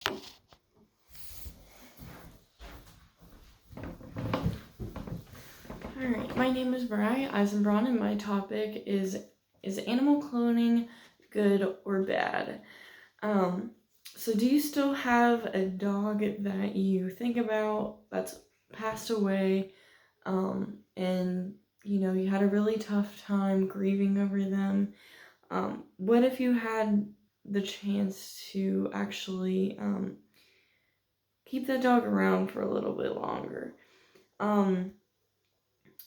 Alright, my name is Mariah Eisenbraun, and my topic is animal cloning good or bad? So do you still have a dog that you think about that's passed away, and you had a really tough time grieving over them? What if you had the chance to actually keep that dog around for a little bit longer? Um,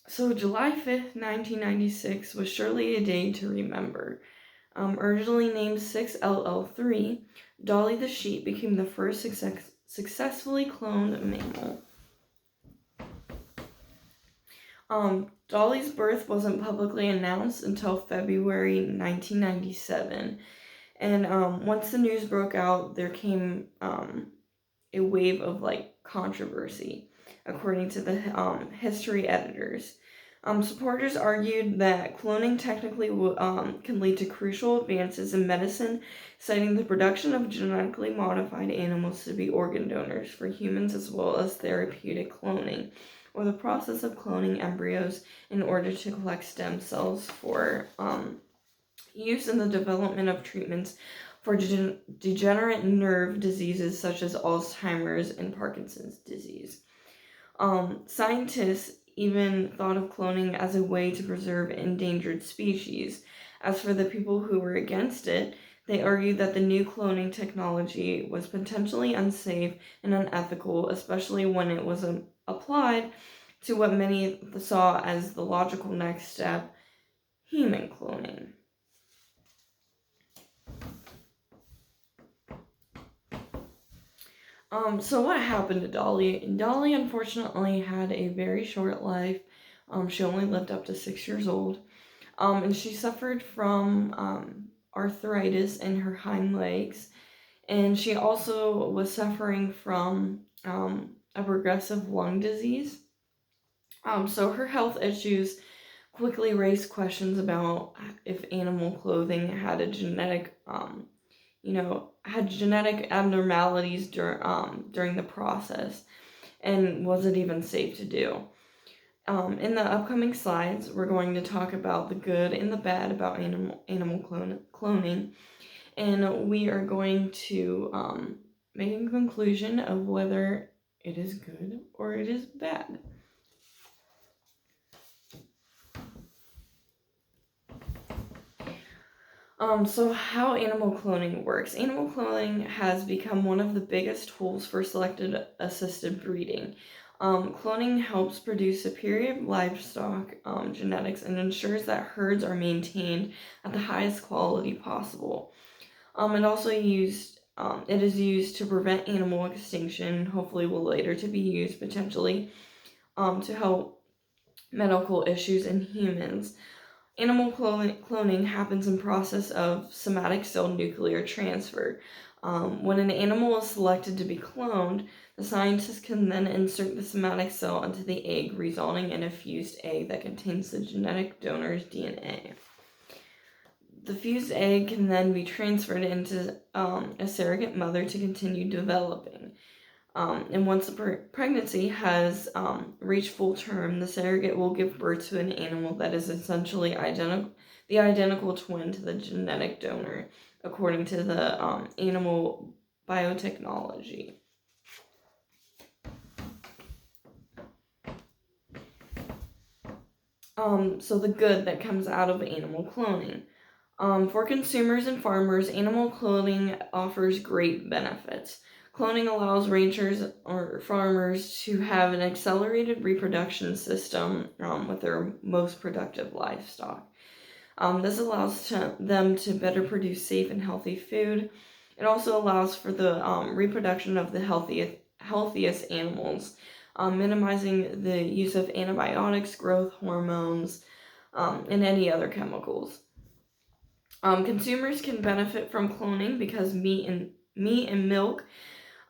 So July 5th, 1996 was surely a day to remember. Originally named 6LL3, Dolly the sheep became the first successfully cloned mammal. Dolly's birth wasn't publicly announced until February 1997. And once the news broke out, there came a wave of controversy, according to the history editors. Supporters argued that cloning technically can lead to crucial advances in medicine, citing the production of genetically modified animals to be organ donors for humans, as well as therapeutic cloning, or the process of cloning embryos in order to collect stem cells for use in the development of treatments for degenerate nerve diseases such as Alzheimer's and Parkinson's disease. Scientists even thought of cloning as a way to preserve endangered species. As for the people who were against it, they argued that the new cloning technology was potentially unsafe and unethical, especially when it was applied to what many saw as the logical next step, human cloning. So what happened to Dolly? Dolly unfortunately had a very short life. She only lived up to 6 years old. And she suffered from arthritis in her hind legs. And she also was suffering from a progressive lung disease. So her health issues quickly raised questions about if animal clothing had a genetic had genetic abnormalities during the process, and was it even safe to do? In the upcoming slides, we're going to talk about the good and the bad about animal cloning, and we are going to make a conclusion of whether it is good or it is bad. So how animal cloning works. Animal cloning has become one of the biggest tools for selected assisted breeding. Cloning helps produce superior livestock genetics and ensures that herds are maintained at the highest quality possible. It is used to prevent animal extinction, hopefully will later to be used potentially to help medical issues in humans. Animal cloning happens in process of somatic cell nuclear transfer. When an animal is selected to be cloned, the scientists can then insert the somatic cell into the egg, resulting in a fused egg that contains the genetic donor's DNA. The fused egg can then be transferred into a surrogate mother to continue developing. And once the pregnancy has reached full term, the surrogate will give birth to an animal that is essentially the identical twin to the genetic donor, according to the animal biotechnology. So the good that comes out of animal cloning. For consumers and farmers, animal cloning offers great benefits. Cloning allows ranchers or farmers to have an accelerated reproduction system with their most productive livestock. This allows them to better produce safe and healthy food. It also allows for the reproduction of the healthiest animals, minimizing the use of antibiotics, growth hormones, and any other chemicals. Consumers can benefit from cloning because meat and milk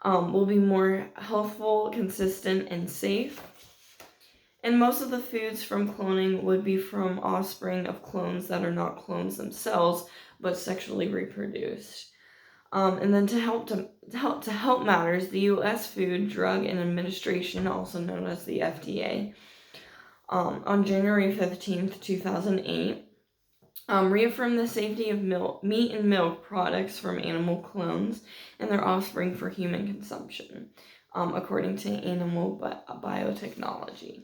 will be more healthful, consistent, and safe. And most of the foods from cloning would be from offspring of clones that are not clones themselves, but sexually reproduced. And then to help matters, the U.S. Food, Drug, and Administration, also known as the FDA, on January 15th, 2008, reaffirmed the safety of meat and milk products from animal clones and their offspring for human consumption, according to Animal Biotechnology.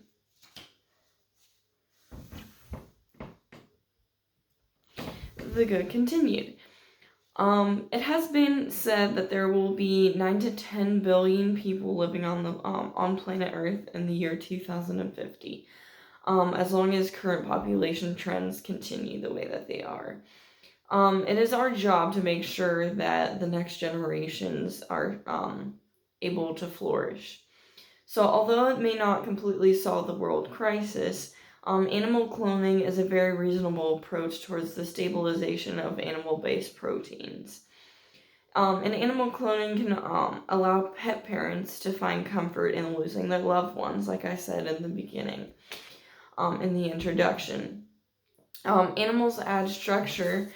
The good continued. It has been said that there will be 9 to 10 billion people living on planet Earth in the year 2050, as long as current population trends continue the way that they are. It is our job to make sure that the next generations are able to flourish. So, although it may not completely solve the world crisis, animal cloning is a very reasonable approach towards the stabilization of animal-based proteins. And animal cloning can allow pet parents to find comfort in losing their loved ones, like I said in the beginning, in the introduction. Animals add structure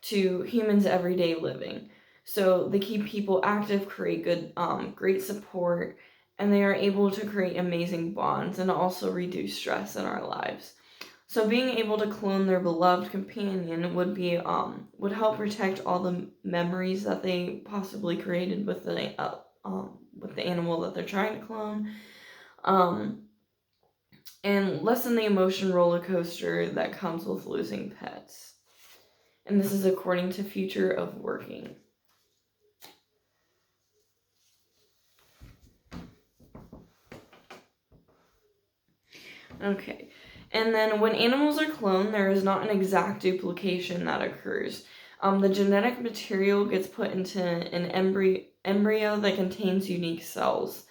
to humans' everyday living. So they keep people active, create great support, and they are able to create amazing bonds and also reduce stress in our lives. So being able to clone their beloved companion would help protect all the memories that they possibly created with the animal that they're trying to clone, and lessen the emotion roller coaster that comes with losing pets. And this is according to Future of Working. Okay, and then when animals are cloned, there is not an exact duplication that occurs. The genetic material gets put into an embryo that contains unique cells.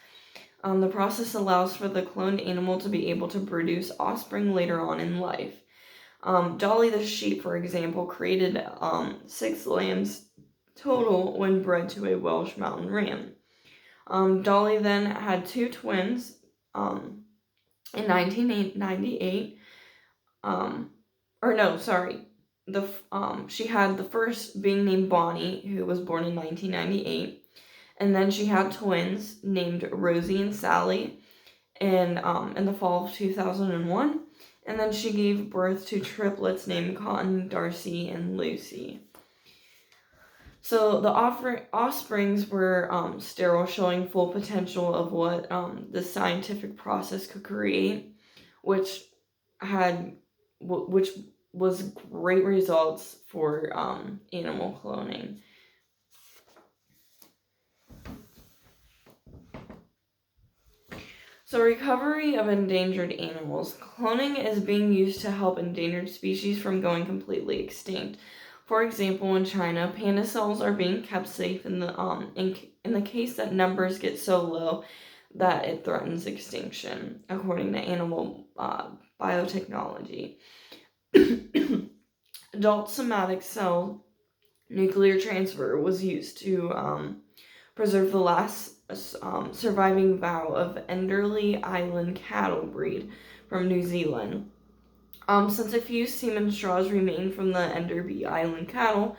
The process allows for the cloned animal to be able to produce offspring later on in life. Dolly the sheep, for example, created 6 lambs total when bred to a Welsh mountain ram. Dolly then had 2 twins in 1998. She had the first being named Bonnie, who was born in 1998. And then she had twins named Rosie and Sally in the fall of 2001. And then she gave birth to triplets named Cotton, Darcy, and Lucy. So the offsprings were sterile, showing full potential of what the scientific process could create, which was great results for animal cloning. So recovery of endangered animals. Cloning is being used to help endangered species from going completely extinct. For example, in China, panda cells are being kept safe in the case that numbers get so low that it threatens extinction, according to Animal Biotechnology. Adult somatic cell nuclear transfer was used to preserve the last surviving vow of Enderley Island cattle breed from New Zealand. Since a few semen straws remain from the Enderby Island cattle,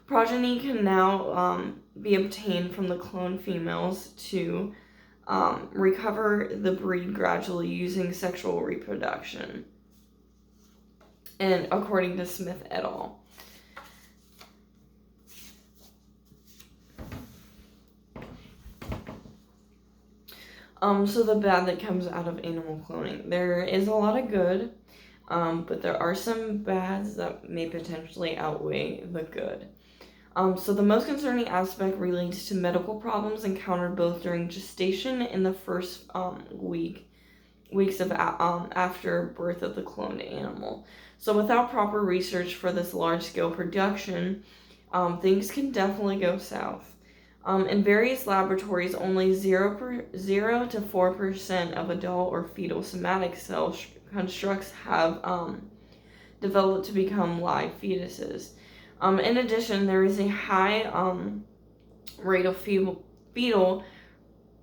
progeny can now be obtained from the cloned females to recover the breed gradually using sexual reproduction. And according to Smith et al. So the bad that comes out of animal cloning. There is a lot of good, but there are some bads that may potentially outweigh the good. So the most concerning aspect relates to medical problems encountered both during gestation and the first weeks of after birth of the cloned animal. So without proper research for this large-scale production, things can definitely go south. In various laboratories, only 0 to 4% of adult or fetal somatic cell constructs have developed to become live fetuses. In addition, there is a high rate of fetal,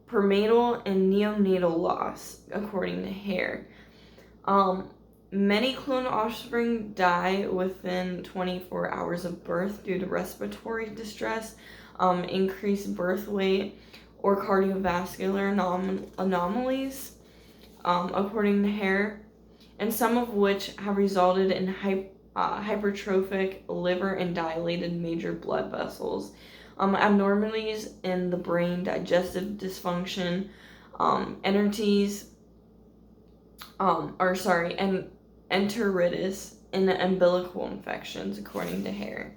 perinatal, and neonatal loss, according to Hare. Many cloned offspring die within 24 hours of birth due to respiratory distress, increased birth weight, or cardiovascular anomalies, according to Hare, and some of which have resulted in hypertrophic liver and dilated major blood vessels, abnormalities in the brain, digestive dysfunction, enteritis, and enteritis, and umbilical infections, according to Hare.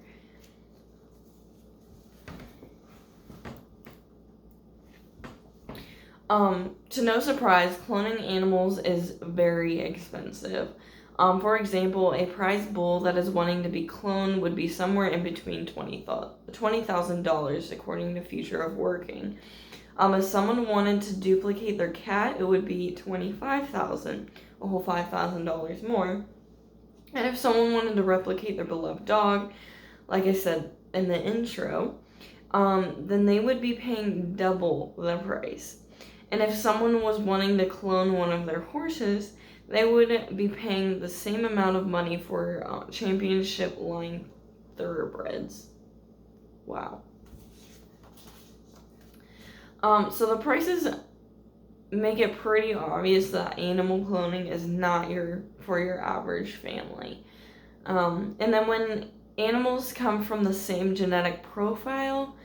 To no surprise, cloning animals is very expensive. For example, a prize bull that is wanting to be cloned would be somewhere in between $20,000, according to Future of Working. If someone wanted to duplicate their cat, it would be $25,000, a whole $5,000 more. And if someone wanted to replicate their beloved dog, like I said in the intro, then they would be paying double the price. And if someone was wanting to clone one of their horses, they would be paying the same amount of money for championship line thoroughbreds. Wow. So the prices make it pretty obvious that animal cloning is not for your average family. And then when animals come from the same genetic profile,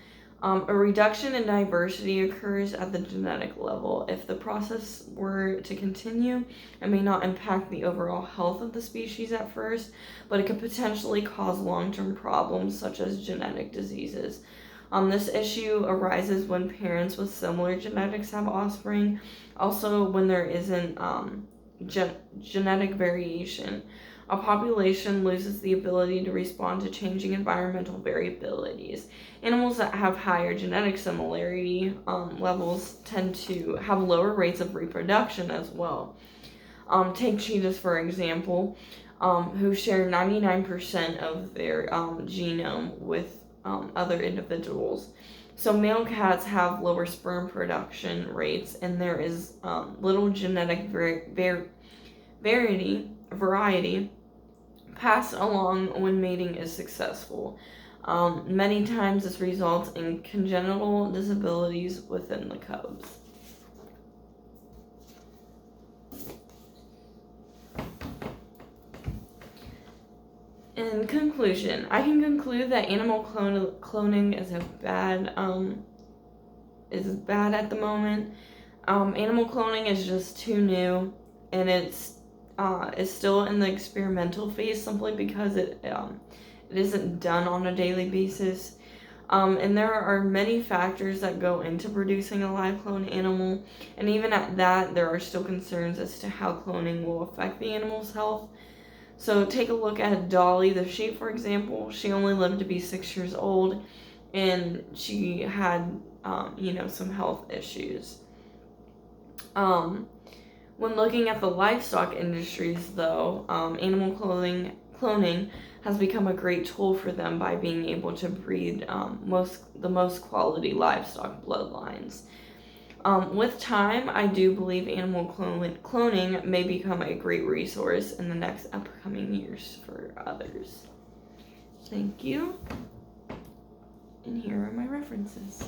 a reduction in diversity occurs at the genetic level. If the process were to continue, it may not impact the overall health of the species at first, but it could potentially cause long-term problems such as genetic diseases. This issue arises when parents with similar genetics have offspring, also when there isn't genetic variation. A population loses the ability to respond to changing environmental variabilities. Animals that have higher genetic similarity levels tend to have lower rates of reproduction as well. Take cheetahs, for example, who share 99% of their genome with other individuals. So male cats have lower sperm production rates, and there is little genetic variety passed along when mating is successful. Many times this results in congenital disabilities within the cubs. In conclusion, I can conclude that animal cloning is bad at the moment. Animal cloning is just too new, and it's still in the experimental phase simply because it isn't done on a daily basis. And there are many factors that go into producing a live clone animal, and even at that, there are still concerns as to how cloning will affect the animal's health. So take a look at Dolly the sheep, for example. She only lived to be 6 years old, and she had, some health issues. When looking at the livestock industries, though, animal cloning has become a great tool for them by being able to breed the most quality livestock bloodlines. With time, I do believe animal cloning may become a great resource in the next upcoming years for others. Thank you. And here are my references.